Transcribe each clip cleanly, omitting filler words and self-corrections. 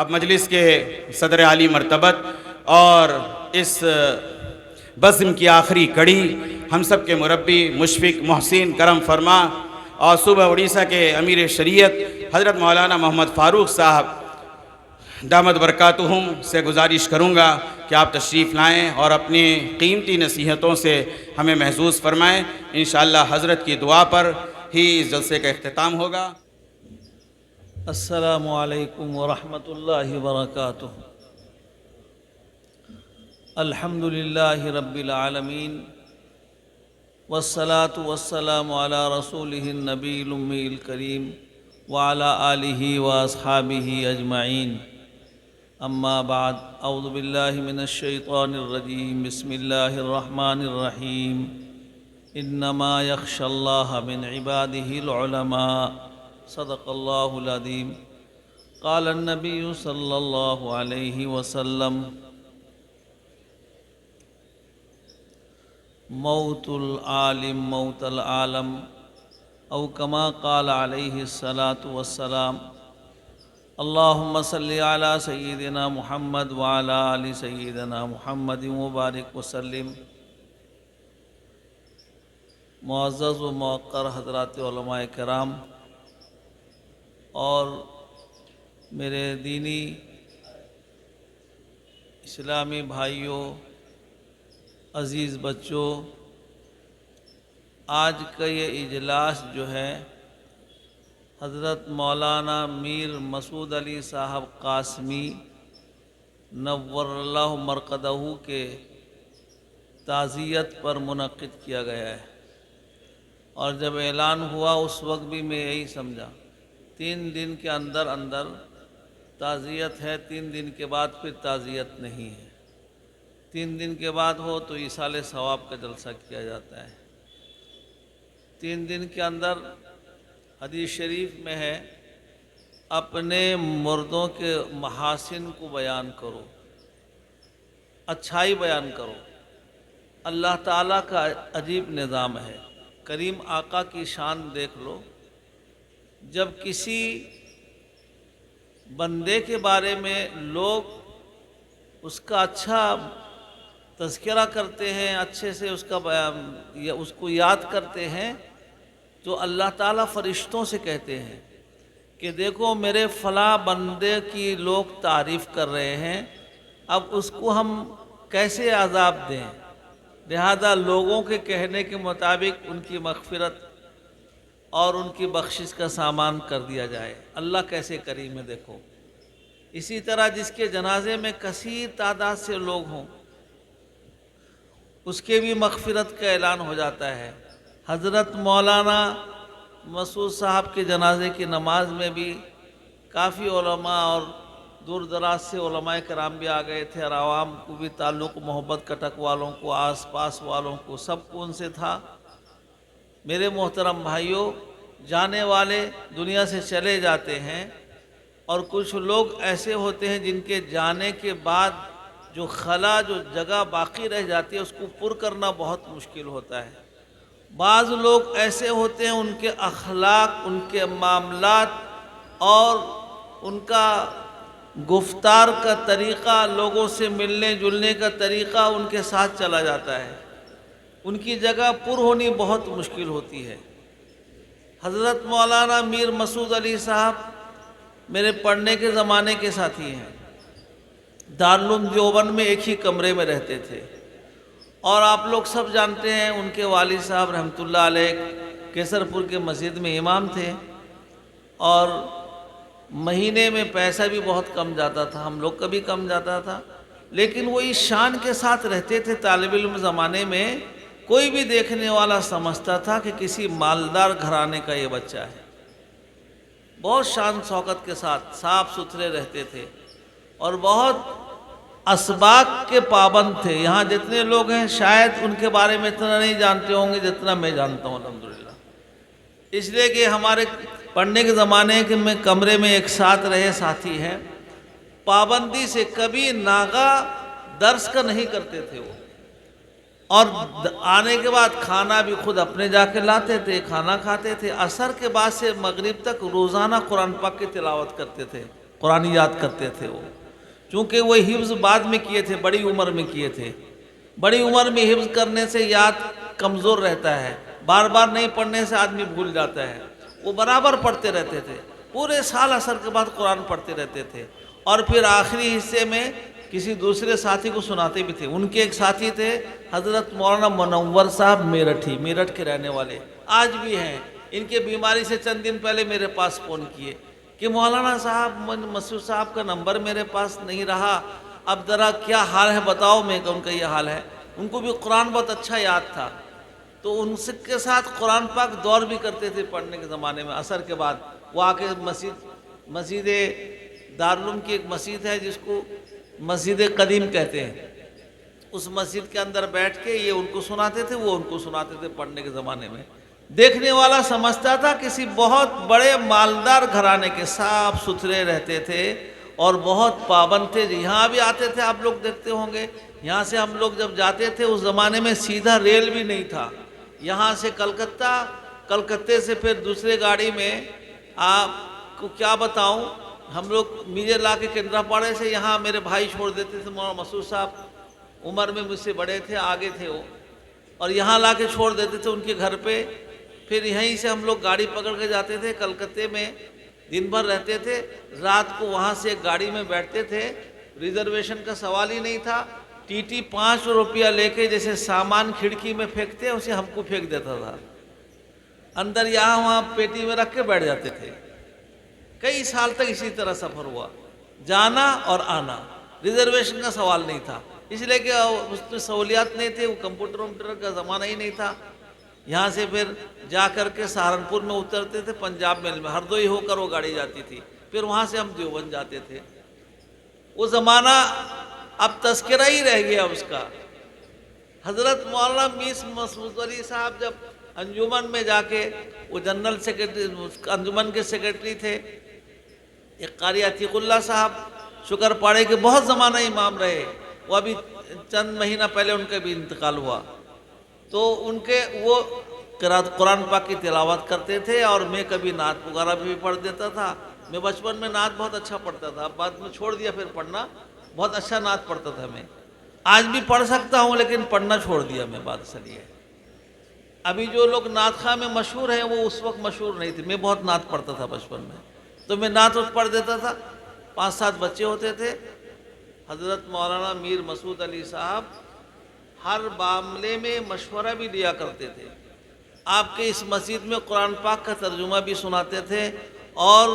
اب مجلس کے صدر عالی مرتبت اور اس بزم کی آخری کڑی ہم سب کے مربی مشفق محسن کرم فرما اور صوبہ اڑیسہ کے امیر شریعت حضرت مولانا محمد فاروق صاحب دامت برکاتہم سے گزارش کروں گا کہ آپ تشریف لائیں اور اپنی قیمتی نصیحتوں سے ہمیں محظوظ فرمائیں۔ انشاءاللہ حضرت کی دعا پر ہی اس جلسے کا اختتام ہوگا۔ السلام علیکم ورحمۃ اللہ وبرکاتہ۔ الحمد للہ رب العالمین والصلاة والسلام علی رسولہ النبی الامی الکریم وعلی آلہ واصحابہ اجمعین، اما بعد، اعوذ باللہ من الشیطان الرجیم، بسم اللہ الرحمن الرحیم، انما یخشی اللہ من عبادہ العلماء، صدق اللہ العظیم۔ قال النبی صلی اللہ علیہ وسلم، موت العالم موت العالم، او کما قال علیہ الصلاة والسلام۔ اللہم صلی علی سیدنا محمد وعلی آل سیدنا محمد مبارک وسلم۔ معزز و موقر حضرات علماء کرام اور میرے دینی اسلامی بھائیوں، عزیز بچوں، آج کا یہ اجلاس جو ہے حضرت مولانا میر مسعود علی صاحب قاسمی نور اللہ مرقدہ کے تعزیت پر منعقد کیا گیا ہے، اور جب اعلان ہوا اس وقت بھی میں یہی سمجھا 3 دن کے اندر اندر تعزیت ہے، 3 دن کے بعد پھر تعزیت نہیں ہے، 3 دن کے بعد ہو تو ایصال ثواب کا جلسہ کیا جاتا ہے۔ 3 دن کے اندر حدیث شریف میں ہے، اپنے مردوں کے محاسن کو بیان کرو، اچھائی بیان کرو۔ اللہ تعالیٰ کا عجیب نظام ہے، کریم آقا کی شان دیکھ لو، جب کسی بندے کے بارے میں لوگ اس کا اچھا تذکرہ کرتے ہیں، اچھے سے اس کو یاد کرتے ہیں، تو اللہ تعالیٰ فرشتوں سے کہتے ہیں کہ دیکھو میرے فلاں بندے کی لوگ تعریف کر رہے ہیں، اب اس کو ہم کیسے عذاب دیں، لہذا لوگوں کے کہنے کے مطابق ان کی مغفرت اور ان کی بخشش کا سامان کر دیا جائے۔ اللہ کیسے کریم ہے دیکھو۔ اسی طرح جس کے جنازے میں کثیر تعداد سے لوگ ہوں، اس کے بھی مغفرت کا اعلان ہو جاتا ہے۔ حضرت مولانا مسعود صاحب کے جنازے کی نماز میں بھی کافی علماء اور دور دراز سے علماء کرام بھی آ گئے تھے، اور عوام کو بھی تعلق محبت کٹک والوں کو، آس پاس والوں کو، سب کو ان سے تھا۔ میرے محترم بھائیوں، جانے والے دنیا سے چلے جاتے ہیں، اور کچھ لوگ ایسے ہوتے ہیں جن کے جانے کے بعد جو خلا، جو جگہ باقی رہ جاتی ہے، اس کو پر کرنا بہت مشکل ہوتا ہے۔ بعض لوگ ایسے ہوتے ہیں، ان کے اخلاق، ان کے معاملات اور ان کا گفتار کا طریقہ، لوگوں سے ملنے جلنے کا طریقہ ان کے ساتھ چلا جاتا ہے، ان کی جگہ پر ہونی بہت مشکل ہوتی ہے۔ حضرت مولانا میر مسعود علی صاحب میرے پڑھنے کے زمانے کے ساتھی ہیں، دارالعلوم دیوبند میں ایک ہی کمرے میں رہتے تھے، اور آپ لوگ سب جانتے ہیں ان کے والد صاحب رحمۃ اللہ علیہ کیسر پور کے مسجد میں امام تھے، اور مہینے میں پیسہ بھی بہت کم جاتا تھا، ہم لوگ کا بھی کم جاتا تھا، لیکن وہ اس شان کے ساتھ رہتے تھے۔ طالب علم زمانے میں کوئی بھی دیکھنے والا سمجھتا تھا کہ کسی مالدار گھرانے کا یہ بچہ ہے، بہت شان شوکت کے ساتھ صاف ستھرے رہتے تھے، اور بہت اسباق کے پابند تھے۔ یہاں جتنے لوگ ہیں شاید ان کے بارے میں اتنا نہیں جانتے ہوں گے جتنا میں جانتا ہوں الحمدللہ، اس لیے کہ ہمارے پڑھنے کے زمانے کے میں کمرے میں ایک ساتھ رہے ساتھی ہیں، پابندی سے کبھی ناغہ درس کا نہیں کرتے تھے وہ، اور آنے کے بعد کھانا بھی خود اپنے جا کے لاتے تھے، کھانا کھاتے تھے، عصر کے بعد سے مغرب تک روزانہ قرآن پاک کی تلاوت کرتے تھے۔ قرآن یاد کرتے تھے وہ، چونکہ وہ حفظ بعد میں کیے تھے، بڑی عمر میں کیے تھے. بڑی عمر میں حفظ کرنے سے یاد کمزور رہتا ہے، بار بار نہیں پڑھنے سے آدمی بھول جاتا ہے. وہ برابر پڑھتے رہتے تھے، پورے سال عصر کے بعد قرآن پڑھتے رہتے تھے، اور پھر آخری حصے میں کسی دوسرے ساتھی کو سناتے بھی تھے. ان کے ایک ساتھی تھے حضرت مولانا منور صاحب میرٹھی، میرٹھ کے رہنے والے، آج بھی ہیں. ان کے بیماری سے چند دن پہلے میرے پاس فون کیے کہ مولانا صاحب مسعود صاحب کا نمبر میرے پاس نہیں رہا، اب ذرا کیا حال ہے بتاؤ. میں کہ ان کا یہ حال ہے. ان کو بھی قرآن بہت اچھا یاد تھا، تو ان کے ساتھ قرآن پاک دور بھی کرتے تھے پڑھنے کے زمانے میں. عصر کے بعد وہ آ کے مسجد دارالعلوم کی ایک مسجد ہے جس کو مسجد قدیم کہتے ہیں، اس مسجد کے اندر بیٹھ کے یہ ان کو سناتے تھے، وہ ان کو سناتے تھے پڑھنے کے زمانے میں. دیکھنے والا سمجھتا تھا کسی بہت بڑے مالدار گھرانے کے، صاف ستھرے رہتے تھے اور بہت پابند تھے. یہاں بھی آتے تھے، آپ لوگ دیکھتے ہوں گے، یہاں سے ہم لوگ جب جاتے تھے اس زمانے میں سیدھا ریل بھی نہیں تھا. یہاں سے کلکتہ، کلکتے سے پھر دوسرے گاڑی میں، آپ کو کیا بتاؤں، ہم لوگ مجھے لا کے کیندرا پاڑے سے یہاں میرے بھائی چھوڑ دیتے تھے. مولانا مسعود صاحب عمر میں مجھ سے بڑے تھے، آگے تھے وہ، اور یہاں لا کے چھوڑ دیتے تھے ان کے گھر پہ. پھر یہیں سے ہم لوگ گاڑی پکڑ کے جاتے تھے کلکتے میں، دن بھر رہتے تھے، رات کو وہاں سے ایک گاڑی میں بیٹھتے تھے. ریزرویشن کا سوال ہی نہیں تھا. ٹی ٹی 5 روپیہ لے کے جیسے سامان کھڑکی میں پھینکتے اسے ہم کو پھینک دیتا تھا اندر، یہاں وہاں پیٹی میں رکھ کے بیٹھ جاتے تھے. کئی سال تک اسی طرح سفر ہوا، جانا اور آنا. ریزرویشن کا سوال نہیں تھا، اس لیے کہ اس میں سہولیات نہیں تھے، وہ کمپیوٹر کا زمانہ ہی نہیں تھا. یہاں سے پھر جا کر کے سہارنپور میں اترتے تھے، پنجاب میل میں ہردوئی ہو کر وہ گاڑی جاتی تھی، پھر وہاں سے ہم دیوبند جاتے تھے. وہ زمانہ اب تذکرہ ہی رہ گیا اس کا. حضرت مولانا میر مسعود علی صاحب جب انجمن میں جا کے، وہ جنرل سیکرٹری انجمن کے سیکرٹری تھے. ایک قاری عتیق اللہ صاحب شکر پاڑے کے بہت زمانہ امام رہے، وہ ابھی چند مہینہ پہلے ان کا بھی انتقال ہوا. تو ان کے وہ قرآن پاک کی تلاوت کرتے تھے، اور میں کبھی نعت وغیرہ بھی پڑھ دیتا تھا. میں بچپن میں نعت بہت اچھا پڑھتا تھا، بعد میں چھوڑ دیا پھر پڑھنا. بہت اچھا نعت پڑھتا تھا میں، آج بھی پڑھ سکتا ہوں لیکن پڑھنا چھوڑ دیا میں. بات اصل یہ ہے، ابھی جو لوگ نعت خواہ میں مشہور ہیں وہ اس وقت مشہور نہیں تھے. میں بہت نعت پڑھتا تھا بچپن میں، تو میں نعت پڑھ دیتا تھا. 5-7 بچے ہوتے تھے. حضرت مولانا میر مسعود علی صاحب ہر معاملے میں مشورہ بھی دیا کرتے تھے. آپ کے اس مسجد میں قرآن پاک کا ترجمہ بھی سناتے تھے، اور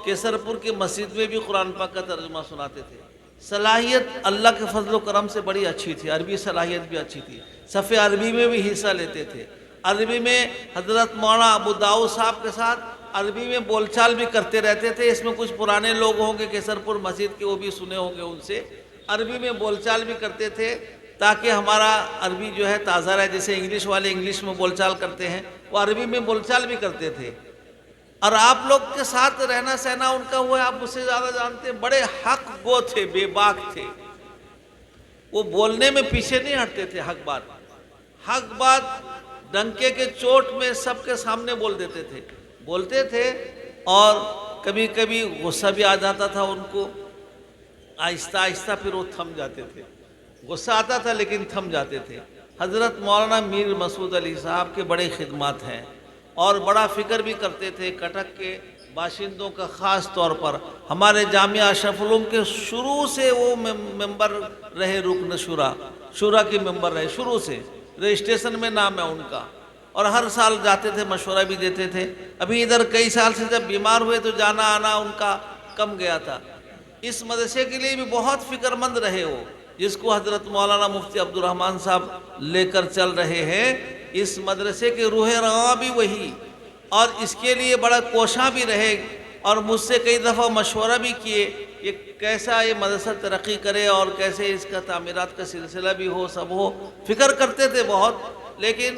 کیسرپور کی مسجد میں بھی قرآن پاک کا ترجمہ سناتے تھے. صلاحیت اللہ کے فضل و کرم سے بڑی اچھی تھی، عربی صلاحیت بھی اچھی تھی. صفحہ عربی میں بھی حصہ لیتے تھے. عربی میں حضرت مولانا ابو داؤد صاحب کے ساتھ عربی میں بول چال بھی کرتے رہتے تھے. اس میں کچھ پرانے لوگ ہوں گے کیسرپور مسجد کے، وہ بھی سنے ہوں گے ان سے. عربی میں بول چال بھی کرتے تھے تاکہ ہمارا عربی جو ہے تازہ رہے. جیسے انگلش والے انگلش میں بول چال کرتے ہیں، وہ عربی میں بول چال بھی کرتے تھے. اور آپ لوگ کے ساتھ رہنا سہنا ان کا وہ ہے، آپ مجھ سے زیادہ جانتے ہیں. بڑے حق گو تھے، بے باک تھے. وہ بولنے میں پیچھے نہیں ہٹتے تھے. حق بات ڈنکے کے چوٹ میں سب کے سامنے بول دیتے تھے، بولتے تھے. اور کبھی کبھی غصہ بھی آ جاتا تھا ان کو، آہستہ آہستہ پھر وہ تھم جاتے تھے. غصہ آتا تھا لیکن تھم جاتے تھے. حضرت مولانا میر مسعود علی صاحب کے بڑے خدمات ہیں، اور بڑا فکر بھی کرتے تھے کٹک کے باشندوں کا. خاص طور پر ہمارے جامعہ اشرف العلوم کے شروع سے وہ ممبر رہے، رکن شورا کی ممبر رہے شروع سے، رجسٹریشن میں نام ہے ان کا. اور ہر سال جاتے تھے، مشورہ بھی دیتے تھے. ابھی ادھر کئی سال سے جب بیمار ہوئے تو جانا آنا ان کا کم گیا تھا. اس مدرسے کے لیے بھی بہت فکر مند رہے وہ، جس کو حضرت مولانا مفتی عبد الرحمن صاحب لے کر چل رہے ہیں. اس مدرسے کے روح رواں بھی وہی، اور اس کے لیے بڑا کوشاں بھی رہے. اور مجھ سے کئی دفعہ مشورہ بھی کیے کہ کیسا یہ مدرسہ ترقی کرے اور کیسے اس کا تعمیرات کا سلسلہ بھی ہو، سب ہو. فکر کرتے تھے بہت، لیکن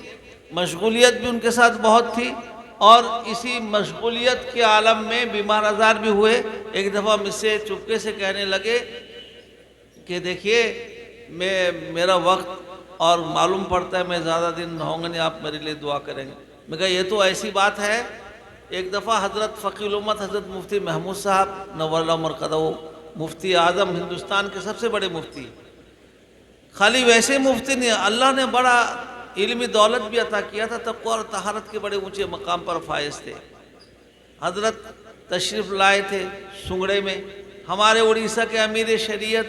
مشغولیت بھی ان کے ساتھ بہت تھی. اور اسی مشغولیت کے عالم میں بیمار آزار بھی ہوئے. ایک دفعہ مجھ سے چپکے سے کہنے لگے کہ دیکھیے میرا وقت اور معلوم پڑتا ہے میں زیادہ دن رہوں گا نہیں، آپ میرے لیے دعا کریں گے. میں کہا یہ تو ایسی بات ہے ایک دفعہ حضرت فقی الامت حضرت مفتی محمود صاحب نور اللہ مرقدہ، مفتی اعظم ہندوستان کے سب سے بڑے مفتی، خالی ویسے مفتی نہیں، اللہ نے بڑا علمی دولت بھی عطا کیا تھا، تقوی اور طہارت کے بڑے اونچے مقام پر فائز تھے۔ حضرت تشریف لائے تھے سنگڑے میں، ہمارے اڑیسہ کے امیر شریعت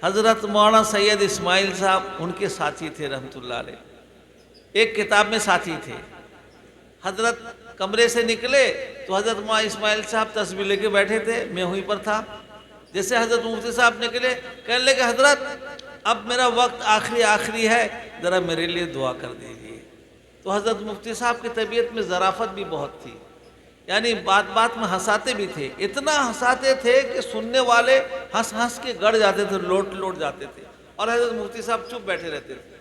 حضرت مولانا سید اسماعیل صاحب ان کے ساتھی تھے رحمۃ اللہ علیہ، ایک کتاب میں ساتھی تھے۔ حضرت کمرے سے نکلے تو حضرت مولانا اسماعیل صاحب تسبیح لے کے بیٹھے تھے، میں وہیں پر تھا۔ جیسے حضرت مفتی صاحب نکلے، کہنے لگے حضرت اب میرا وقت آخری ہے، ذرا میرے لیے دعا کر دیجیے۔ تو حضرت مفتی صاحب کی طبیعت میں ظرافت بھی بہت تھی، یعنی بات بات میں ہنساتے بھی تھے، اتنا ہنساتے تھے کہ سننے والے ہنس ہنس کے گڑ جاتے تھے، لوٹ جاتے تھے، اور حضرت مفتی صاحب چپ بیٹھے رہتے تھے۔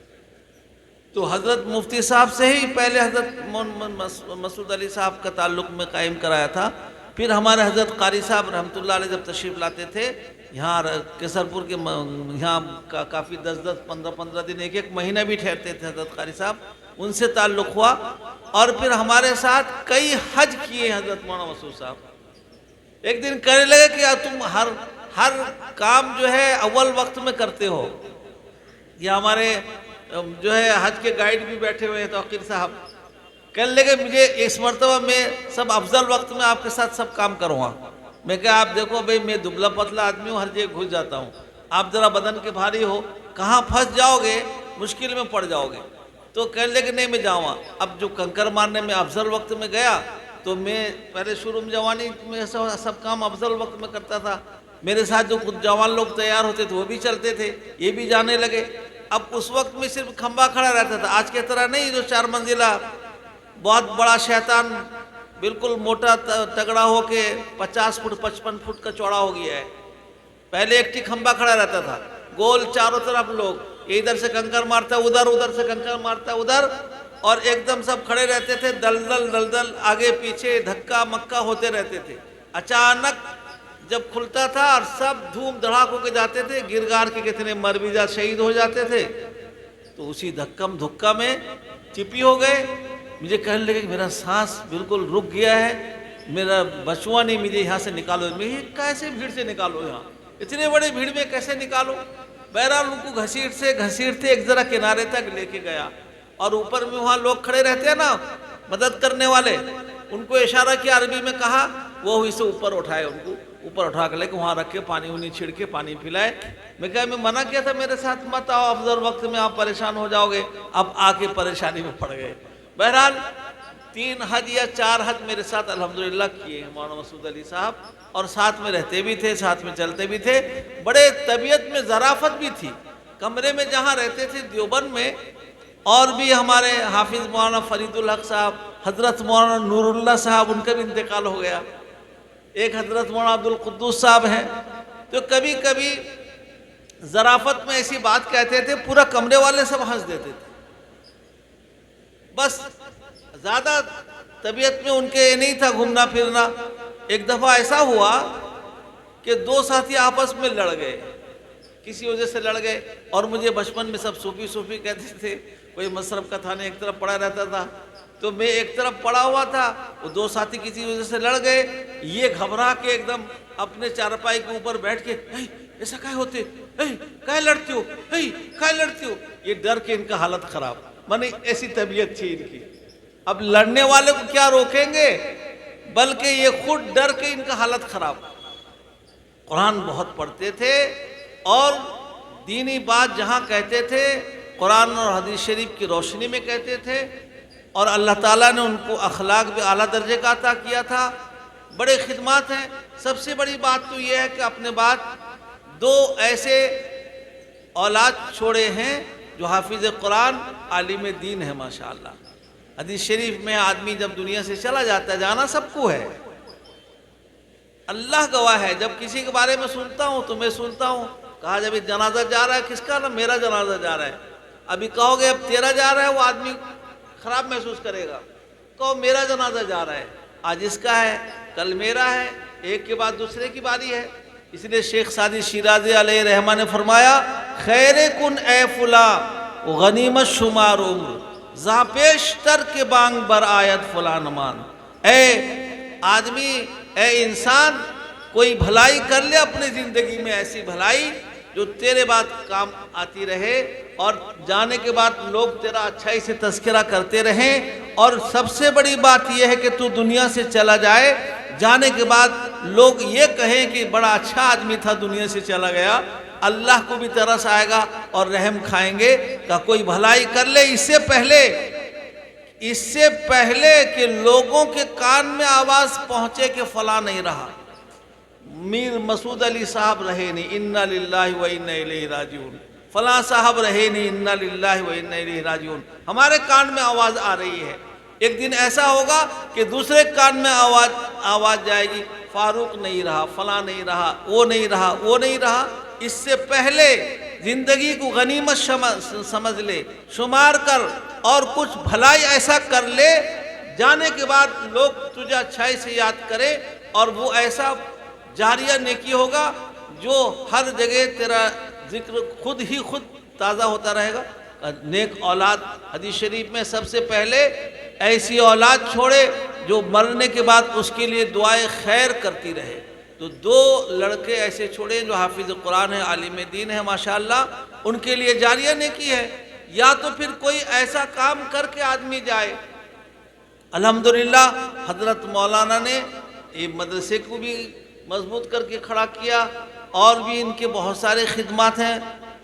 تو حضرت مفتی صاحب سے ہی پہلے حضرت مسعود علی صاحب کا تعلق میں قائم کرایا تھا، پھر ہمارے حضرت قاری صاحب رحمۃ اللہ علیہ جب تشریف لاتے تھے یہاں کیسر پور کے، یہاں کافی 10 15 دن، ایک مہینہ بھی ٹھہرتے تھے حضرت قاری صاحب، ان سے تعلق ہوا، اور پھر ہمارے ساتھ کئی حج کیے حضرت مولانا مسعود صاحب۔ ایک دن کہنے لگے کہ تم ہر کام جو ہے اول وقت میں کرتے ہو۔ یہ ہمارے جو ہے حج کے گائیڈ بھی بیٹھے ہوئے ہیں توقیر صاحب، کہنے لگے مجھے اس مرتبہ میں سب افضل وقت میں آپ کے ساتھ سب کام کروں گا۔ میں کہا آپ دیکھو بھئی میں دبلا پتلا آدمی ہوں، ہر جگہ گھس جاتا ہوں، آپ ذرا بدن کے بھاری ہو، کہاں پھنس جاؤ گے، مشکل میں پڑ جاؤ گے۔ تو کہنے لگے نہیں میں جاؤں گا۔ اب جو کنکر مارنے میں افضل وقت میں گیا تو میں پہلے شروع میں جوانی میں سب کام افضل وقت میں کرتا تھا، میرے ساتھ جو کچھ جوان لوگ تیار ہوتے تھے وہ بھی چلتے تھے، یہ بھی جانے لگے۔ اب اس وقت میں صرف کھمبا کھڑا رہتا تھا، آج کے طرح نہیں جو 4 منزلہ بہت بڑا شیطان بالکل موٹا تگڑا ہو کے 50 فٹ 55 فٹ کا چوڑا ہو گیا ہے۔ پہلے ایک کھمبا کھڑا رہتا تھا، گول چاروں طرف لوگ، ادھر سے کنکر مارتا ادھر سے کنکر مارتا ادھر، اور ایک دم سب کھڑے رہتے تھے، دلدل آگے پیچھے دھکا مکہ ہوتے رہتے تھے۔ اچانک جب کھلتا تھا اور سب دھوم دھڑاک ہو کے جاتے تھے، گرگار کے کتنے مر بھی جا شہید ہو جاتے تھے، تو اسی دھکم دھکا میں چپی ہو گئے۔ مجھے کہنے لگے کہ میرا سانس بالکل رک گیا ہے، میرا بچوا نہیں، مجھے یہاں سے نکالو۔ میں کیسے بھیڑ سے نکالو، یہاں اتنے بڑے بھیڑ میں کیسے نکالو؟ بہرحال ان کو گھسیٹتے ایک ذرا کنارے تک لے کے گیا، اور اوپر میں وہاں لوگ کھڑے رہتے ہیں نا مدد کرنے والے، ان کو اشارہ کیا عربی میں، کہا وہ اسے اوپر اٹھائے، ان کو اوپر اٹھا کے لے کے وہاں رکھ کے پانی وانی چھڑکے پانی پلائے۔ میں کہا میں منع کیا تھا میرے ساتھ مت آؤ، افضل وقت میں آپ پریشان ہو جاؤ گے، اب آ کے پریشانی میں پڑ گئے۔ بہرحال 3 حج یا 4 حج میرے ساتھ الحمدللہ کیے ہیں مولانا مسعود علی صاحب، اور ساتھ میں رہتے بھی تھے، ساتھ میں چلتے بھی تھے، بڑے طبیعت میں ظرافت بھی تھی۔ کمرے میں جہاں رہتے تھے دیوبند میں، اور بھی ہمارے حافظ مولانا فرید الحق صاحب، حضرت مولانا نور اللہ صاحب، ان کا بھی انتقال ہو گیا، ایک حضرت مولانا عبد القدوس صاحب ہیں، تو کبھی کبھی ظرافت میں ایسی بات کہتے تھے، پورا کمرے والے سب ہنس دیتے تھے۔ بس زیادہ طبیعت میں ان کے نہیں تھا گھومنا پھرنا۔ ایک دفعہ ایسا ہوا کہ 2 ساتھی آپس میں لڑ گئے، کسی وجہ سے لڑ گئے، اور مجھے بچپن میں سب صوفی کہتے تھے، کوئی مصرف کا تھانے ایک طرف پڑا رہتا تھا، تو میں ایک طرف پڑا ہوا تھا، وہ 2 ساتھی کسی وجہ سے لڑ گئے، یہ گھبرا کے ایک دم اپنے چارپائی کے اوپر بیٹھ کے ایسا کیا ہوتے، کیا لڑتے ہو، کیا لڑتے ہو، یہ ڈر کے ان کا حالت خراب، مانی ایسی طبیعت تھی ان کی۔ اب لڑنے والے کو کیا روکیں گے، بلکہ یہ خود ڈر کے ان کا حالت خراب۔ قرآن بہت پڑھتے تھے، اور دینی بات جہاں کہتے تھے قرآن اور حدیث شریف کی روشنی میں کہتے تھے، اور اللہ تعالیٰ نے ان کو اخلاق بھی اعلیٰ درجے کا عطا کیا تھا۔ بڑے خدمات ہیں۔ سب سے بڑی بات تو یہ ہے کہ اپنے بعد 2 ایسے اولاد چھوڑے ہیں جو حافظ قرآن، عالم دین ہے ماشاءاللہ۔ حدیث شریف میں آدمی جب دنیا سے چلا جاتا ہے، جانا سب کو ہے، اللہ گواہ ہے، جب کسی کے بارے میں سنتا ہوں تو میں سنتا ہوں، کہا جب جنازہ جا رہا ہے، کس کا؟ نا میرا جنازہ جا رہا ہے۔ ابھی کہو گے اب تیرا جا رہا ہے، وہ آدمی خراب محسوس کرے گا۔ کہو میرا جنازہ جا رہا ہے، آج اس کا ہے، کل میرا ہے، ایک کے بعد دوسرے کی باری ہے۔ اس لیے شیخ سعدی شیرازی علیہ رحمہ نے فرمایا، خیر کن اے فلاں غنیمت شمار عمر، زاں پیش تر کے بانگ بر آیت فلاں نمان۔ اے آدمی اے انسان کوئی بھلائی کر لے اپنی زندگی میں، ایسی بھلائی جو تیرے بعد کام آتی رہے، اور جانے کے بعد لوگ تیرا اچھائی سے تذکرہ کرتے رہیں، اور سب سے بڑی بات یہ ہے کہ تو دنیا سے چلا جائے، جانے کے بعد لوگ یہ کہیں کہ بڑا اچھا آدمی تھا دنیا سے چلا گیا، اللہ کو بھی ترس آئے گا اور رحم کھائیں گے کہ کوئی بھلائی کر لے اس سے پہلے کہ لوگوں کے کان میں آواز پہنچے کہ فلاں نہیں رہا، میر مسعود علی صاحب رہے نہیں، انا للہ و انا الیہ راجعون، فلاں صاحب رہے نہیں، انا للہ و انا الیہ راجعون، ہمارے کان میں آواز آ رہی ہے، ایک دن ایسا ہوگا کہ دوسرے کان میں آواز جائے گی، فاروق نہیں رہا، فلاں نہیں رہا، وہ نہیں رہا، وہ نہیں رہا۔ اس سے پہلے زندگی کو غنیمت سمجھ لے، شمار کر، اور کچھ بھلائی ایسا کر لے، جانے کے بعد لوگ تجھے اچھائی سے یاد کرے، اور وہ ایسا جاریہ نیکی ہوگا جو ہر جگہ تیرا ذکر خود ہی خود تازہ ہوتا رہے گا۔ نیک اولاد، حدیث شریف میں سب سے پہلے ایسی اولاد چھوڑے جو مرنے کے بعد اس کے لیے دعائے خیر کرتی رہے، تو 2 لڑکے ایسے چھوڑے جو حافظ قرآن ہے، عالم دین ہے ماشاءاللہ، ان کے لیے جاریہ نیکی ہے۔ یا تو پھر کوئی ایسا کام کر کے آدمی جائے۔ الحمدللہ حضرت مولانا نے یہ مدرسے کو بھی مضبوط کر کے کھڑا کیا، اور بھی ان کے بہت سارے خدمات ہیں،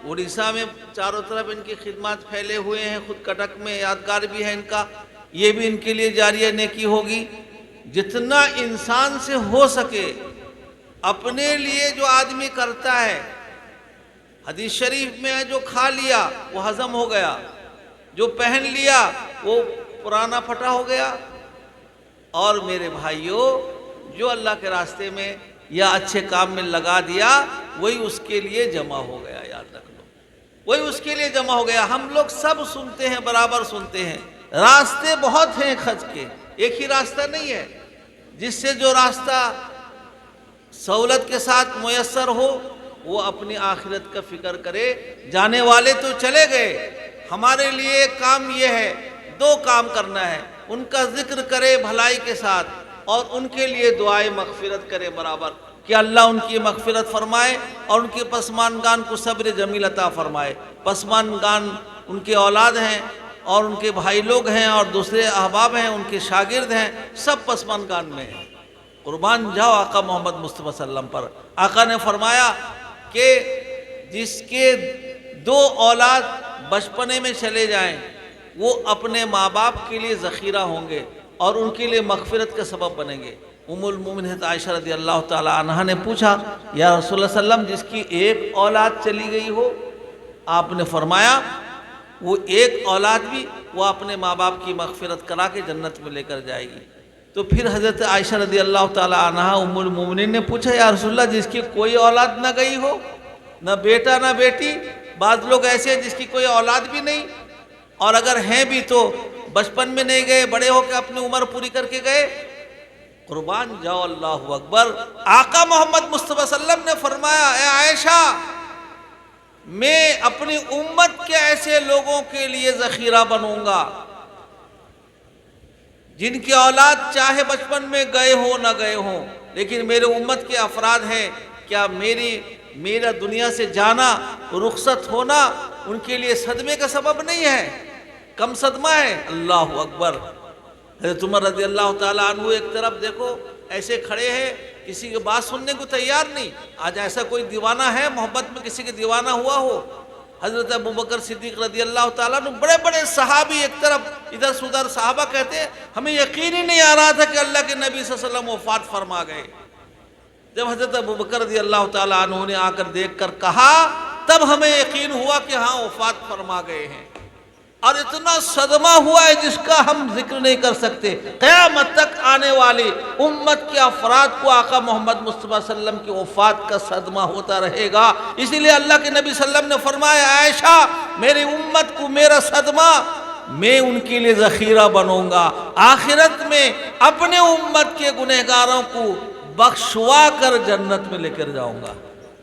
اڑیسہ میں چاروں طرف ان کی خدمات پھیلے ہوئے ہیں، خود کٹک میں یادگار بھی ہے ان کا، یہ بھی ان کے لیے جاریہ نیکی ہوگی۔ جتنا انسان سے ہو سکے اپنے لیے جو آدمی کرتا ہے، حدیث شریف میں ہے جو کھا لیا وہ ہضم ہو گیا، جو پہن لیا وہ پرانا پھٹا ہو گیا، اور میرے بھائیوں جو اللہ کے راستے میں یا اچھے کام میں لگا دیا وہی اس کے لیے جمع ہو گیا، یاد رکھ لو، وہی اس کے لیے جمع ہو گیا۔ ہم لوگ سب سنتے ہیں، برابر سنتے ہیں، راستے بہت ہیں خرچ کے، ایک ہی راستہ نہیں ہے، جس سے جو راستہ سہولت کے ساتھ میسر ہو وہ اپنی آخرت کا فکر کرے۔ جانے والے تو چلے گئے، ہمارے لیے کام یہ ہے، 2 کام کرنا ہے، ان کا ذکر کرے بھلائی کے ساتھ، اور ان کے لیے دعائے مغفرت کرے برابر، کہ اللہ ان کی مغفرت فرمائے اور ان کے پسماندگان کو صبر جمیل عطا فرمائے۔ پسماندگان ان کے اولاد ہیں، اور ان کے بھائی لوگ ہیں، اور دوسرے احباب ہیں، ان کے شاگرد ہیں، سب پسماندگان میں ہیں۔ قربان جاؤ آقا محمد مصطفیٰ صلی اللہ علیہ وسلم پر۔ آقا نے فرمایا کہ جس کے 2 اولاد بچپنے میں چلے جائیں وہ اپنے ماں باپ کے لیے ذخیرہ ہوں گے اور ان کے لیے مغفرت کا سبب بنیں گے۔ ام المومنین عائشہ رضی اللہ تعالی عنہا نے پوچھا یا رسول اللہ صلی اللہ علیہ وسلم جس کی 1 اولاد چلی گئی ہو، آپ نے فرمایا وہ 1 اولاد بھی وہ اپنے ماں باپ کی مغفرت کرا کے جنت میں لے کر جائے گی۔ تو پھر حضرت عائشہ رضی اللہ تعالی عنہا ام المومنین نے پوچھا یا رسول اللہ جس کی کوئی اولاد نہ گئی ہو، نہ بیٹا نہ بیٹی، بعض لوگ ایسے ہیں جس کی کوئی اولاد بھی نہیں، اور اگر ہیں بھی تو بچپن میں نہیں گئے، بڑے ہو کے اپنی عمر پوری کر کے گئے۔ قربان جاؤ اللہ اکبر۔ آقا محمد مصطفیٰ صلی اللہ علیہ وسلم نے فرمایا اے عائشہ میں اپنی امت کے ایسے لوگوں کے لیے ذخیرہ بنوں گا جن کی اولاد چاہے بچپن میں گئے ہوں نہ گئے ہوں، لیکن میرے امت کے افراد ہیں، کیا میرا دنیا سے جانا، رخصت ہونا ان کے لیے صدمے کا سبب نہیں ہے؟ کم صدمہ ہے؟ اللہ اکبر۔ حضرت عمر رضی اللہ تعالیٰ عنہ ایک طرف دیکھو ایسے کھڑے ہیں، کسی کی بات سننے کو تیار نہیں۔ آج ایسا کوئی دیوانہ ہے محبت میں کسی کے دیوانہ ہوا ہو؟ حضرت ابوبکر صدیق رضی اللہ تعالیٰ عنہ، بڑے بڑے صحابی ایک طرف، ادھر سے ادھر صحابہ کہتے ہیں ہمیں یقین ہی نہیں آ رہا تھا کہ اللہ کے نبی صلی اللہ علیہ وسلم وفات فرما گئے۔ جب حضرت ابوبکر رضی اللہ تعالیٰ عنہ نے آ کر دیکھ کر کہا تب ہمیں یقین ہوا کہ ہاں وفات فرما گئے ہیں، اور اتنا صدمہ ہوا ہے جس کا ہم ذکر نہیں کر سکتے۔ قیامت تک آنے والی امت کے افراد کو آقا محمد مصطفیٰ صلی اللہ علیہ وسلم کی وفات کا صدمہ ہوتا رہے گا۔ اسی لیے اللہ کے نبی صلی اللہ علیہ وسلم نے فرمایا عائشہ میری امت کو میرا صدمہ میں ان کے لیے ذخیرہ بنوں گا، آخرت میں اپنے امت کے گنہگاروں کو بخشوا کر جنت میں لے کر جاؤں گا۔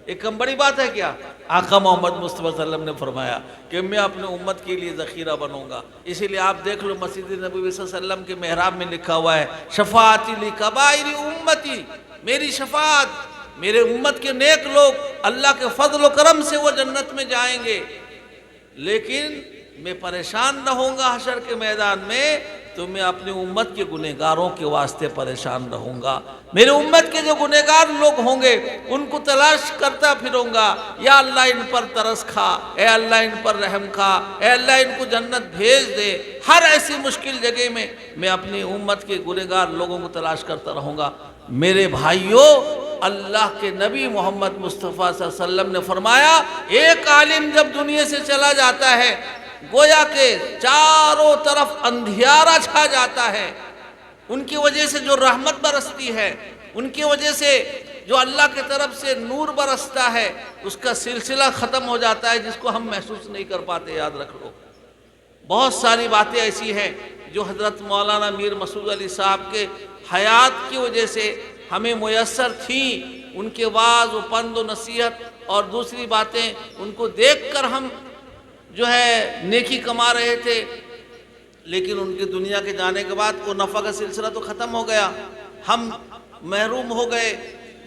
ایک کم بڑی بات ہے کیا؟ آقا محمد مصطفیٰ صلی اللہ علیہ وسلم نے فرمایا کہ میں اپنے امت کے لیے ذخیرہ بنوں گا. اسی لیے آپ دیکھ لو مسجد نبوی صلی اللہ علیہ وسلم کے محراب میں لکھا ہوا ہے شفاعتی لکبائر امتی، میری شفاعت، میرے امت کے نیک لوگ اللہ کے فضل و کرم سے وہ جنت میں جائیں گے، لیکن میں پریشان رہوں گا حشر کے میدان میں تو میں اپنی امت کے گنہگاروں کے واسطے پریشان رہوں گا. میرے امت کے جو گنہگار لوگ ہوں گے ان کو تلاش کرتا پھروں گا، یا اللہ ان پر ترس کھا، اے اللہ ان پر رحم کھا، اے اللہ ان کو جنت بھیج دے. ہر ایسی مشکل جگہ میں میں اپنی امت کے گنہگار لوگوں کو تلاش کرتا رہوں گا. میرے بھائیوں، اللہ کے نبی محمد مصطفیٰ صلی اللہ علیہ وسلم نے فرمایا ایک عالم جب دنیا سے چلا جاتا ہے گویا کہ چاروں طرف اندھیارا چھا جاتا ہے. ان کی وجہ سے جو رحمت برستی ہے، ان کی وجہ سے جو اللہ کی طرف سے نور برستا ہے، اس کا سلسلہ ختم ہو جاتا ہے جس کو ہم محسوس نہیں کر پاتے. یاد رکھ لو، بہت ساری باتیں ایسی ہیں جو حضرت مولانا میر مسعود علی صاحب کے حیات کی وجہ سے ہمیں میسر تھیں. ان کے وعظ و پند و نصیحت اور دوسری باتیں ان کو دیکھ کر ہم جو ہے نیکی کما رہے تھے، لیکن ان کی دنیا کے جانے کے بعد وہ نفع کا سلسلہ تو ختم ہو گیا، ہم محروم ہو گئے.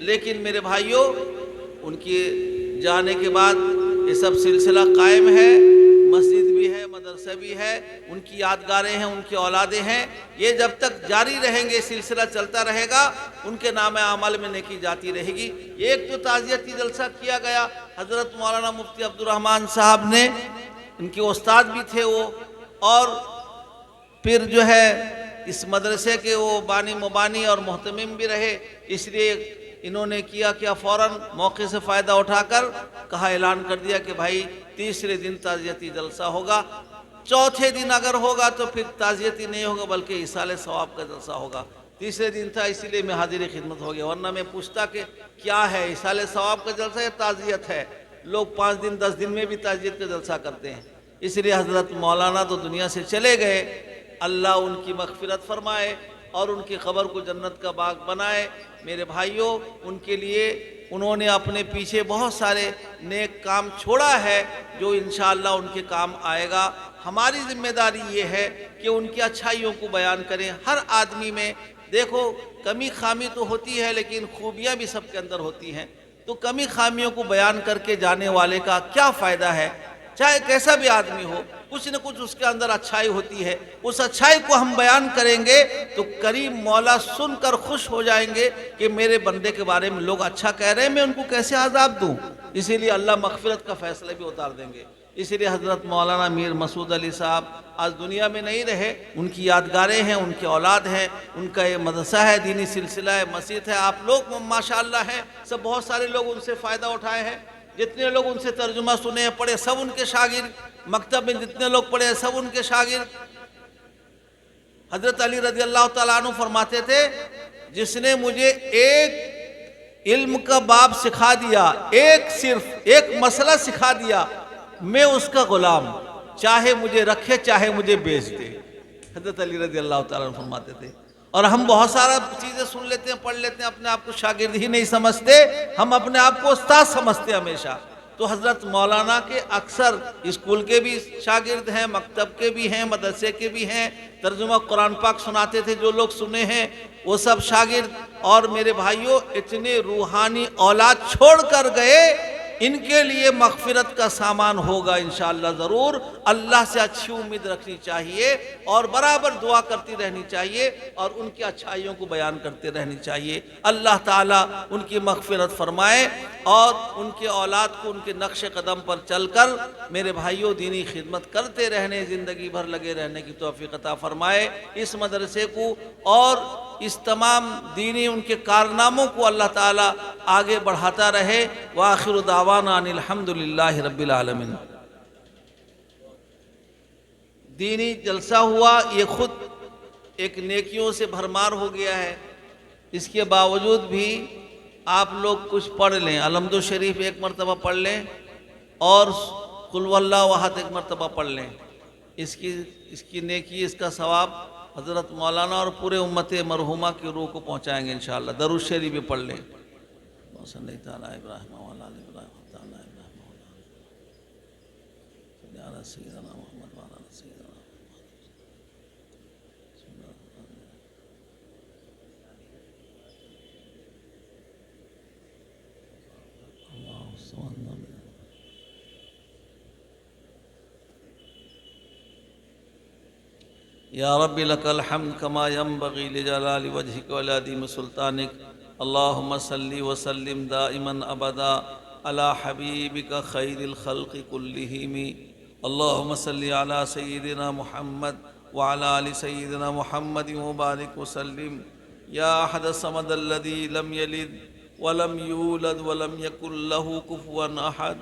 لیکن میرے بھائیوں، ان کے جانے کے بعد یہ سب سلسلہ قائم ہے، مسجد بھی ہے، مدرسہ بھی ہے، ان کی یادگاریں ہیں، ان کی اولادیں ہیں. یہ جب تک جاری رہیں گے، سلسلہ چلتا رہے گا، ان کے نام اعمال میں نیکی جاتی رہے گی. ایک تو تعزیتی جلسہ کیا گیا، حضرت مولانا مفتی عبد الرحمن صاحب نے، ان کے استاد بھی تھے وہ، اور پھر جو ہے اس مدرسے کے وہ بانی مبانی اور محتمم بھی رہے. اس لیے انہوں نے کیا فوراً موقع سے فائدہ اٹھا کر کہا، اعلان کر دیا کہ بھائی تیسرے دن تعزیتی جلسہ ہوگا، چوتھے دن اگر ہوگا تو پھر تعزیتی نہیں ہوگا بلکہ ایصال ثواب کا جلسہ ہوگا. تیسرے دن تھا اسی لیے میں حاضر خدمت ہو گیا، ورنہ میں پوچھتا کہ کیا ہے ایصال ثواب کا جلسہ یا تعزیت ہے. لوگ 5 دن 10 دن میں بھی تعزیت کا جلسہ کرتے ہیں. اس لیے حضرت مولانا تو دنیا سے چلے گئے، اللہ ان کی مغفرت فرمائے اور ان کی قبر کو جنت کا باغ بنائے. میرے بھائیوں، ان کے لیے انہوں نے اپنے پیچھے بہت سارے نیک کام چھوڑا ہے جو انشاءاللہ ان کے کام آئے گا. ہماری ذمہ داری یہ ہے کہ ان کی اچھائیوں کو بیان کریں. ہر آدمی میں دیکھو کمی خامی تو ہوتی ہے لیکن خوبیاں بھی سب کے اندر ہوتی ہیں، تو کمی خامیوں کو بیان کر کے جانے والے کا کیا فائدہ ہے؟ چاہے کیسا بھی آدمی ہو، کچھ نہ کچھ اس کے اندر اچھائی ہوتی ہے. اس اچھائی کو ہم بیان کریں گے تو کریم مولا سن کر خوش ہو جائیں گے کہ میرے بندے کے بارے میں لوگ اچھا کہہ رہے ہیں، میں ان کو کیسے عذاب دوں. اسی لیے اللہ مغفرت کا فیصلہ بھی اتار دیں گے. اسی لیے حضرت مولانا میر مسعود علی صاحب آج دنیا میں نہیں رہے، ان کی یادگاریں ہیں، ان کی اولاد ہیں، ان کا یہ مدرسہ ہے، دینی سلسلہ ہے، مسجد ہے. آپ لوگ ماشاءاللہ ہیں سب، بہت سارے لوگ ان سے فائدہ اٹھائے ہیں. جتنے لوگ ان سے ترجمہ سنے ہیں، پڑھے، سب ان کے شاگرد. مکتب میں جتنے لوگ پڑھے ہیں سب ان کے شاگرد. حضرت علی رضی اللہ تعالیٰ عنہ فرماتے تھے، جس نے مجھے ایک علم کا باب سکھا دیا، صرف ایک مسئلہ سکھا دیا، میں اس کا غلام، چاہے مجھے رکھے چاہے مجھے بیچ دے. حضرت علی رضی اللہ تعالیٰ عنہ فرماتے تھے. اور ہم بہت سارا چیزیں سن لیتے ہیں، پڑھ لیتے ہیں، اپنے آپ کو شاگرد ہی نہیں سمجھتے، ہم اپنے آپ کو استاد سمجھتے ہمیشہ. تو حضرت مولانا کے اکثر اسکول کے بھی شاگرد ہیں، مکتب کے بھی ہیں، مدرسے کے بھی ہیں. ترجمہ قرآن پاک سناتے تھے، جو لوگ سنے ہیں وہ سب شاگرد. اور میرے بھائیوں، اتنے روحانی اولاد چھوڑ کر گئے، ان کے لیے مغفرت کا سامان ہوگا انشاءاللہ ضرور. اللہ سے اچھی امید رکھنی چاہیے اور برابر دعا کرتی رہنی چاہیے اور ان کی اچھائیوں کو بیان کرتے رہنی چاہیے. اللہ تعالیٰ ان کی مغفرت فرمائے اور ان کے اولاد کو ان کے نقش قدم پر چل کر میرے بھائیوں دینی خدمت کرتے رہنے، زندگی بھر لگے رہنے کی توفیق عطا فرمائے. اس مدرسے کو اور اس تمام دینی ان کے کارناموں کو اللہ تعالیٰ آگے بڑھاتا رہے. وآخر دعوانا ان الحمدللہ رب العالمین. دینی جلسہ ہوا، یہ خود ایک نیکیوں سے بھرمار ہو گیا ہے. اس کے باوجود بھی آپ لوگ کچھ پڑھ لیں، الحمد شریف ایک مرتبہ پڑھ لیں اور قل هو اللہ احد ایک مرتبہ پڑھ لیں. اس کی نیکی، اس کا ثواب حضرت مولانا اور پورے امت مرحومہ کی روح کو پہنچائیں گے انشاءاللہ. درود شریف بھی پڑھ لیں. صلی اللہ تعالیٰ ابراہیم وعلی آل ابراہیم. علی سیدنا محمد وعلی آل سیدنا محمد. اللهم صل على یا رب لک الحمد کما ینبغی لجلال وجهک ولعظیم سلطانک. اللهم صل وسلم دائما ابدا علی حبیبک خیر الخلق كلهم. اللهم صل علی سیدنا محمد وعلى آل سیدنا محمد وبارک وسلم. یا احد الصمد الذی لم یلد ولم یولد ولم یکن له کفوا احد.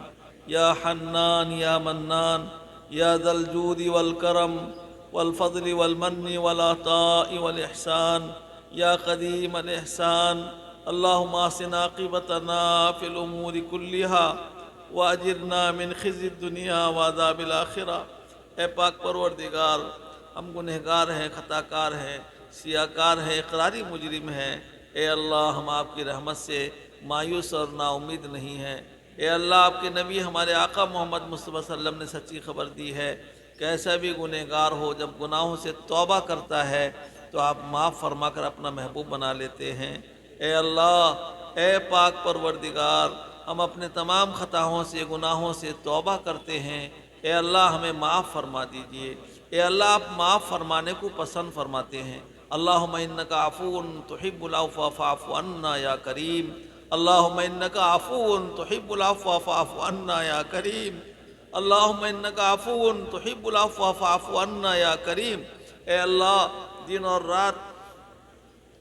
یا حنان یا منان یا ذا الجود والکرم والفضل والمن والعطاء والإحسان. یا قدیم الإحسان اللهم احسن عاقبتنا في الأمور كلها وأجرنا من خزي الدنيا وعذاب الآخرة. اے پاک پروردگار، ہم گنہگار ہیں، خطا کار ہیں، سیاہ کار ہیں، اقراری مجرم ہیں. اے اللہ، ہم آپ کی رحمت سے مایوس اور نا امید نہیں ہیں. اے اللہ، آپ کے نبی ہمارے آقا محمد مصطفیٰ صلی اللہ علیہ وسلم نے سچی خبر دی ہے کہ ایسا بھی گنہگار ہو جب گناہوں سے توبہ کرتا ہے تو آپ معاف فرما کر اپنا محبوب بنا لیتے ہیں. اے اللہ، اے پاک پروردگار، ہم اپنے تمام خطاؤں سے گناہوں سے توبہ کرتے ہیں. اے اللہ، ہمیں معاف فرما دیجئے. اے اللہ، آپ معاف فرمانے کو پسند فرماتے ہیں. اللہم انک عفو تحب العفو فاعف عنا یا کریم. اللہم انک عفو تحب العفو فاعف عنا یا کریم. اللہم انک عفو تحب العفو فاعف عنا یا کریم. اے اللہ، دن اور رات،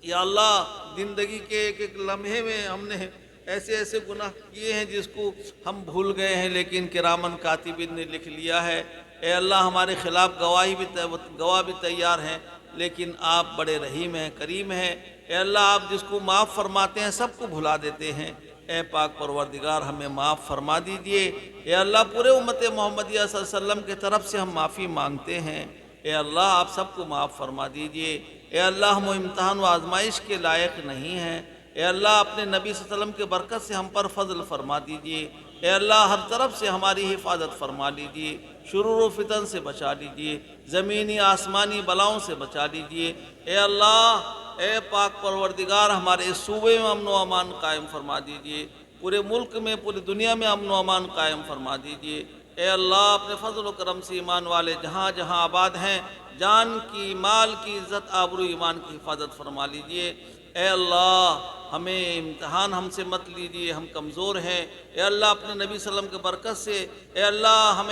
یا اللہ، زندگی کے ایک ایک لمحے میں ہم نے ایسے ایسے گناہ کیے ہیں جس کو ہم بھول گئے ہیں، لیکن کرامن کاتبین نے لکھ لیا ہے. اے اللہ، ہمارے خلاف گواہ بھی تیار ہیں، لیکن آپ بڑے رحیم ہیں، کریم ہیں. اے اللہ، آپ جس کو معاف فرماتے ہیں سب کو بھلا دیتے ہیں. اے پاک پروردگار، ہمیں معاف فرما دیجئے. اے اللہ، پورے امت محمدیہ صلی اللہ علیہ وسلم کے طرف سے ہم معافی مانگتے ہیں. اے اللہ، آپ سب کو معاف فرما دیجئے. اے اللہ، ہم امتحان و آزمائش کے لائق نہیں ہیں. اے اللہ، اپنے نبی صلی اللہ علیہ وسلم کے برکت سے ہم پر فضل فرما دیجئے. اے اللہ، ہر طرف سے ہماری حفاظت فرما لیجئے. شرور و فتن سے بچا لیجئے، زمینی آسمانی بلاؤں سے بچا لیجئے. اے اللہ، اے پاک پروردگار، ہمارے اس صوبے میں امن و امان قائم فرما دیجئے. پورے ملک میں، پوری دنیا میں امن و امان قائم فرما دیجئے. اے اللہ، اپنے فضل و کرم سے ایمان والے جہاں جہاں آباد ہیں، جان کی، مال کی، عزت آبرو ایمان کی حفاظت فرما لیجئے. اے اللہ، ہمیں امتحان ہم سے مت لیجئے، ہم کمزور ہیں. اے اللہ، اپنے نبی صلی اللہ علیہ وسلم کے برکت سے اے اللہ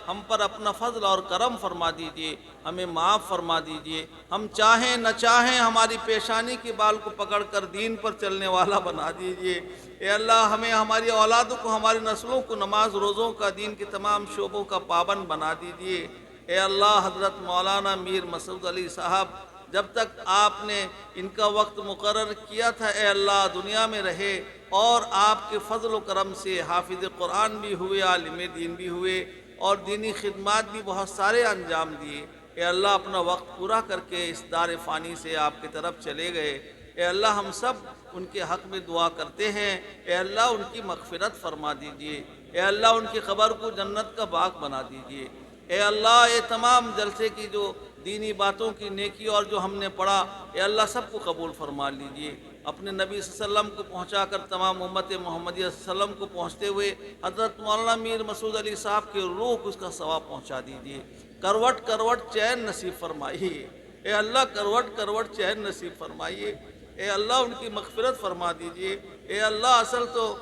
ہم پر اپنا فضل اور کرم فرما دیجئے، ہمیں معاف فرما دیجئے. ہم چاہیں نہ چاہیں ہماری پیشانی کے بال کو پکڑ کر دین پر چلنے والا بنا دیجئے. اے اللہ، ہمیں، ہماری اولادوں کو، ہماری نسلوں کو نماز روزوں کا، دین کے تمام شعبوں کا پابند بنا دیجئے. اے اللہ، حضرت مولانا میر مسعود علی صاحب، جب تک آپ نے ان کا وقت مقرر کیا تھا، اے اللہ، دنیا میں رہے اور آپ کے فضل و کرم سے حافظ قرآن بھی ہوئے، عالم دین بھی ہوئے اور دینی خدمات بھی بہت سارے انجام دیے. اے اللہ، اپنا وقت پورا کر کے اس دار فانی سے آپ کی طرف چلے گئے. اے اللہ، ہم سب ان کے حق میں دعا کرتے ہیں. اے اللہ، ان کی مغفرت فرما دیجئے. اے اللہ، ان کی قبر کو جنت کا باغ بنا دیجئے. اے اللہ، یہ تمام جلسے کی جو دینی باتوں کی نیکی اور جو ہم نے پڑھا، اے اللہ، سب کو قبول فرما لیجئے. اپنے نبی صلی اللہ علیہ وسلم کو پہنچا کر تمام امت محمدیہ صلی اللہ علیہ وسلم کو پہنچتے ہوئے حضرت مولانا میر مسعود علی صاحب کے روح کو اس کا ثواب پہنچا دیجئے. کروٹ کروٹ چین نصیب فرمائیے. اے اللہ، کروٹ کروٹ چین نصیب فرمائیے. اے اللہ، ان کی مغفرت فرما دیجئے. اے اللہ، اصل تو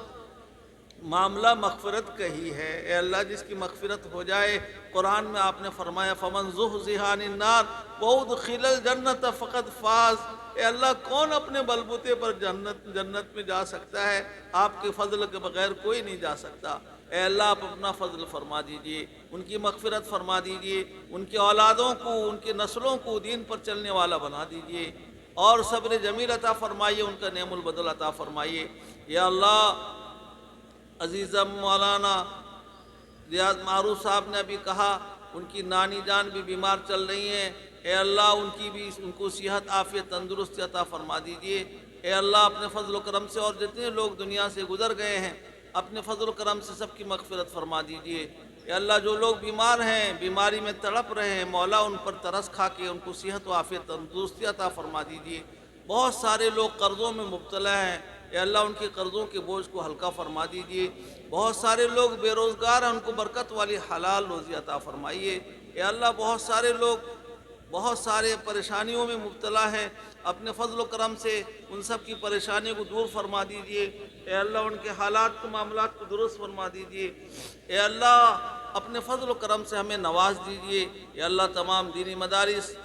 معاملہ مغفرت کا ہی ہے. اے اللہ، جس کی مغفرت ہو جائے، قرآن میں آپ نے فرمایا فمن زحزح عن النار وادخل الجنت فقد فاز. اے اللہ، کون اپنے بلبوتے پر جنت میں جا سکتا ہے؟ آپ کے فضل کے بغیر کوئی نہیں جا سکتا. اے اللہ، آپ اپنا فضل فرما دیجئے، ان کی مغفرت فرما دیجئے، ان کی اولادوں کو، ان کی نسلوں کو دین پر چلنے والا بنا دیجئے اور صبر جمیل عطا فرمائیے، ان کا نعم البدل عطا فرمائیے. یا اللہ، عزیزم مولانا ریاض معروف صاحب نے ابھی کہا ان کی نانی جان بھی بیمار چل رہی ہیں. اے اللہ، ان کو صحت عافیت تندرستی عطا فرما دیجئے. اے اللہ، اپنے فضل و کرم سے اور جتنے لوگ دنیا سے گزر گئے ہیں، اپنے فضل و کرم سے سب کی مغفرت فرما دیجئے. یا اللہ جو لوگ بیمار ہیں، بیماری میں تڑپ رہے ہیں، مولا ان پر ترس کھا کے ان کو صحت و عافیت تندرستی عطا فرما دیجیے۔ بہت سارے لوگ قرضوں میں مبتلا ہیں، یا اللہ ان کے قرضوں کے بوجھ کو ہلکا فرما دیجیے۔ بہت سارے لوگ بے روزگار ہیں، ان کو برکت والی حلال روزی عطا فرمائیے۔ یا اللہ بہت سارے لوگ بہت سارے پریشانیوں میں مبتلا ہے، اپنے فضل و کرم سے ان سب کی پریشانیوں کو دور فرما دیجیے۔ اے اللہ ان کے حالات کو معاملات کو درست فرما دیجیے۔ اے اللہ اپنے فضل و کرم سے ہمیں نواز دیجیے۔ اے اللہ تمام دینی مدارس،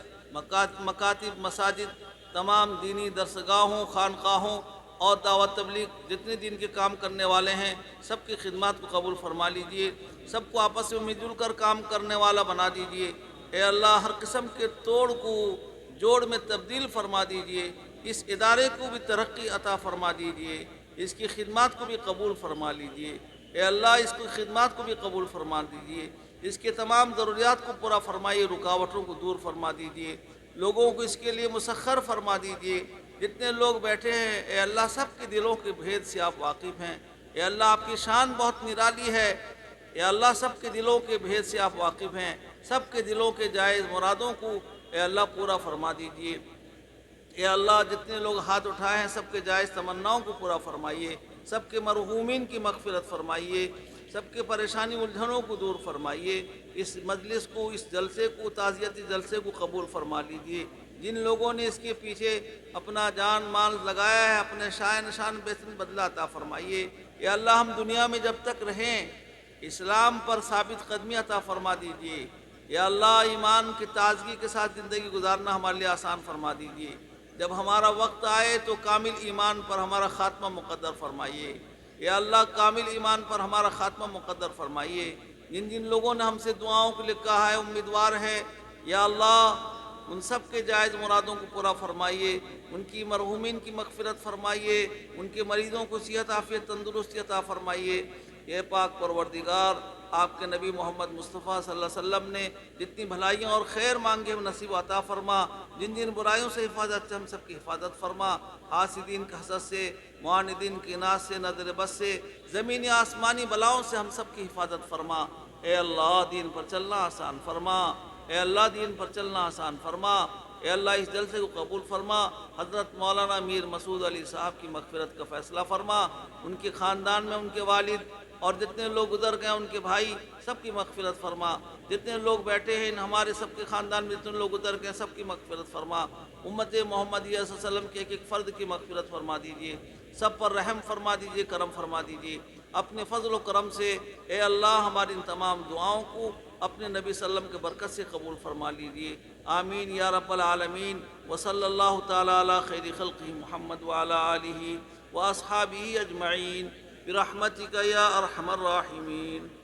مکاتب، مساجد، تمام دینی درسگاہوں، خانقاہوں اور دعوت تبلیغ جتنے دین کے کام کرنے والے ہیں سب کی خدمات کو قبول فرما لیجیے، سب کو آپس میں مل جل کر کام کرنے والا بنا دیجیے۔ اے اللہ ہر قسم کے توڑ کو جوڑ میں تبدیل فرما دیجیے، اس ادارے کو بھی ترقی عطا فرما دیجیے، اس کی خدمات کو بھی قبول فرما لیجیے۔ اے اللہ اس کی خدمات کو بھی قبول فرما دیجیے، اس کے تمام ضروریات کو پورا فرمائیے، رکاوٹوں کو دور فرما دیجیے، لوگوں کو اس کے لیے مسخر فرما دیجیے۔ جتنے لوگ بیٹھے ہیں اے اللہ سب کے دلوں کے بھید سے آپ واقف ہیں۔ اے اللہ آپ کی شان بہت نرالی ہے۔ اے اللہ سب کے دلوں کے بھید سے آپ واقف ہیں، سب کے دلوں کے جائز مرادوں کو اے اللہ پورا فرما دیجیے۔ اے اللہ جتنے لوگ ہاتھ اٹھائے ہیں سب کے جائز تمناؤں کو پورا فرمائیے، سب کے مرحومین کی مغفرت فرمائیے، سب کے پریشانی الجھنوں کو دور فرمائیے۔ اس مجلس کو، اس جلسے کو، تعزیتی جلسے کو قبول فرما لیجیے۔ جن لوگوں نے اس کے پیچھے اپنا جان مال لگایا ہے اپنے شائن نشان بہترین بدلہ عطا فرمائیے۔ یا اللہ ہم دنیا میں جب تک رہیں اسلام پر ثابت قدمی عطا فرما دیجیے۔ یا اللہ ایمان کی تازگی کے ساتھ زندگی گزارنا ہمارے لیے آسان فرما دیجیے۔ جب ہمارا وقت آئے تو کامل ایمان پر ہمارا خاتمہ مقدر فرمائیے۔ یا اللہ کامل ایمان پر ہمارا خاتمہ مقدر فرمائیے۔ جن جن لوگوں نے ہم سے دعاؤں کو لکھا ہے، امیدوار ہیں، یا اللہ ان سب کے جائز مرادوں کو پورا فرمائیے، ان کی مرحومین کی مغفرت فرمائیے، ان کے مریضوں کو صحت عافیت تندرستی عطا فرمائیے۔ اے پاک پروردگار آپ کے نبی محمد مصطفیٰ صلی اللہ علیہ وسلم نے جتنی بھلائیاں اور خیر مانگے ہم نصیب عطا فرما، جن جن برائیوں سے حفاظت سے ہم سب کی حفاظت فرما، حاسدین کے حسد سے، معاندین کی ناز سے، نظر بد سے، زمینی آسمانی بلاؤں سے ہم سب کی حفاظت فرما۔ اے اللہ دین پر چلنا آسان فرما، اے اللہ دین پر چلنا آسان فرما۔ اے اللہ اس جلسے کو قبول فرما، حضرت مولانا میر مسعود علی صاحب کی مغفرت کا فیصلہ فرما، ان کے خاندان میں ان کے والد اور جتنے لوگ گزر گئے ان کے بھائی سب کی مغفرت فرما، جتنے لوگ بیٹھے ہیں ہمارے سب کے خاندان میں جتنے لوگ گزر گئے سب کی مغفرت فرما، امت محمدیہ صلی اللہ علیہ وسلم کے ایک ایک فرد کی مغفرت فرما دیجیے، سب پر رحم فرما دیجیے، کرم فرما دیجیے اپنے فضل و کرم سے۔ اے اللہ ہماری ان تمام دعاؤں کو اپنے نبی صلی اللہ علیہ وسلم کے برکت سے قبول فرما لیجیے، آمین یا رب العالمین۔ وصلی اللہ تعالی علی خیر خلقہ محمد وعلی آلہ واصحابہ اجمعین برحمتک یا ارحم الراحمین۔